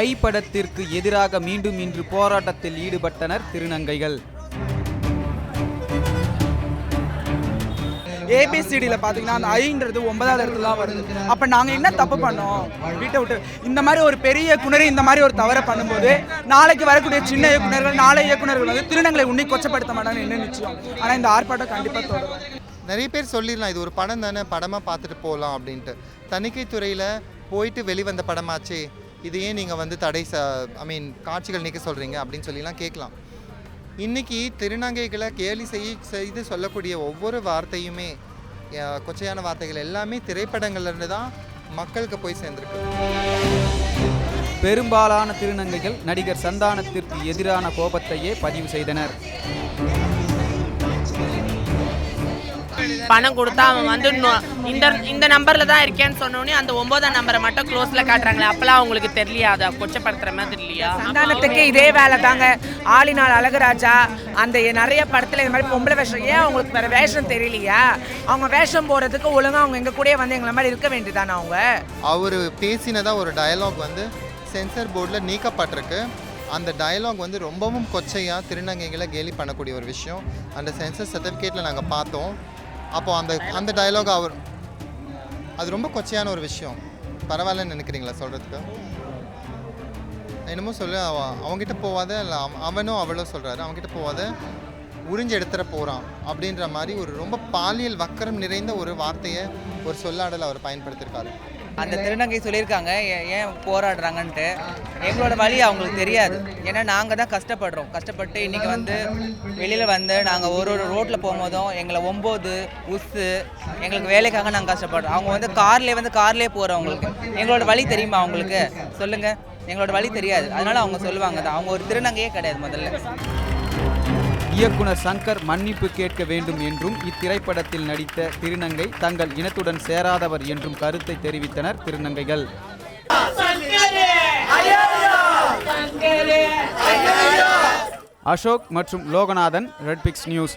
ஐ படத்திற்கு எதிராக மீண்டும் இன்று போராட்டத்தில் ஈடுபட்டனர் திருநங்கைகள். ஏபிசிடியில் பார்த்தீங்கன்னா அந்த ஐன்றது 9வது இடத்துல தான் வருது. அப்போ நாங்கள் என்ன தப்பு பண்ணோம்? வீட்டை விட்டு இந்த மாதிரி ஒரு பெரிய இயக்குனர் இந்த மாதிரி ஒரு தவறை பண்ணும்போது நாளைக்கு வரக்கூடிய சின்ன இயக்குநர்கள் நாளை இயக்குநர்கள் வந்து திருநங்களை உன்னை கொச்சப்படுத்த மாட்டாங்க என்ன நிச்சயம். ஆனால் இந்த ஆர்ப்பாட்டம் கண்டிப்பாக தொடரும். நிறைய பேர் சொல்லிடலாம் இது ஒரு படம் தானே, படமாக பார்த்துட்டு போகலாம் அப்படின்ட்டு. தணிக்கை துறையில் போயிட்டு வெளிவந்த படமாச்சே, இது ஏன் நீங்கள் வந்து காட்சிகள் நீக்க சொல்கிறீங்க அப்படின்னு சொல்லிலாம் கேட்கலாம். இன்றைக்கி திருநங்கைகளை கேலி செய்து சொல்லக்கூடிய ஒவ்வொரு வார்த்தையுமே, கொச்சையான வார்த்தைகள் எல்லாமே திரைப்படங்கள்லேருந்து தான் மக்களுக்கு போய் சேர்ந்துருக்கு. பெரும்பாலான திருநங்கைகள் நடிகர் சந்தானத்திற்கு எதிரான கோபத்தையே பதிவு செய்தனர். பணம் கொடுத்தா அவன் வந்து இந்த நம்பரில் தான் இருக்கேன்னு சொன்னோடனே அந்த 9ஆம் நம்பரை மட்டும் க்ளோஸில் காட்டுறாங்களே, அப்போல்லாம் அவங்களுக்கு தெரியலையா? அதை கொச்சப்படுத்துகிற மாதிரி இல்லையா? சந்தானத்துக்கு இதே வேலை தாங்க. ஆளினால் அழகுராஜா அந்த நிறைய படத்தில் இந்த மாதிரி பொம்பளை வேஷம், ஏன் அவங்களுக்கு வேறு வேஷம் தெரியலையா? அவங்க வேஷம் போகிறதுக்கு ஒழுங்காக அவங்க எங்கள் கூடயே வந்து எங்களை மாதிரி இருக்க வேண்டியதானே. அவர் பேசினதாக ஒரு டயலாக் வந்து சென்சர் போர்டில் நீக்கப்பட்டிருக்கு. அந்த டயலாக் வந்து ரொம்பவும் கொச்சையாக திருநங்கைகளை கேலி பண்ணக்கூடிய ஒரு விஷயம். அந்த சென்சர் சர்டிஃபிகேட்டில் நாங்கள் பார்த்தோம். அப்போது அந்த டயலாக் அது ரொம்ப கொச்சையான ஒரு விஷயம். பரவாயில்லன்னு நினைக்கிறீங்களா சொல்கிறதுக்கு? என்னமோ சொல்லு, அவங்ககிட்ட போவாத, இல்லை அவனும் அவளும் சொல்கிறாரு, அவங்ககிட்ட போவாத உறிஞ்சு எடுத்துகிற போகிறான் அப்படின்ற மாதிரி ஒரு ரொம்ப பாலியல் வக்கரம் நிறைந்த ஒரு வார்த்தையை, ஒரு சொல்லாடல் அவர் பயன்படுத்தியிருக்காரு. அந்த திருநங்கை சொல்லியிருக்காங்க ஏன் போராடுறாங்கன்ட்டு. எங்களோட வழி அவங்களுக்கு தெரியாது. ஏன்னா நாங்கள் தான் கஷ்டப்பட்டு இன்றைக்கி வந்து வெளியில் வந்து நாங்கள் ஒரு ரோட்டில் போகும்போதும் எங்களை 9 உஸ்ஸு எங்களுக்கு வேலைக்காக நாங்கள் கஷ்டப்படுறோம். அவங்க வந்து கார்லேயே போகிறவங்களுக்கு எங்களோட வழி தெரியுமா? அவங்களுக்கு சொல்லுங்கள், எங்களோட வழி தெரியாது. அதனால் அவங்க சொல்லுவாங்க தான். அவங்க ஒரு திருநங்கையே கிடையாது. முதல்ல இயக்குனர் சங்கர் மன்னிப்பு கேட்க வேண்டும் என்றும், இத்திரைப்படத்தில் நடித்த திருநங்கை தங்கள் இனத்துடன் சேராதவர் என்றும் கருத்தை தெரிவித்தனர் திருநங்கைகள். அசோக் மற்றும் லோகநாதன், ரெட்பிக்ஸ் நியூஸ்.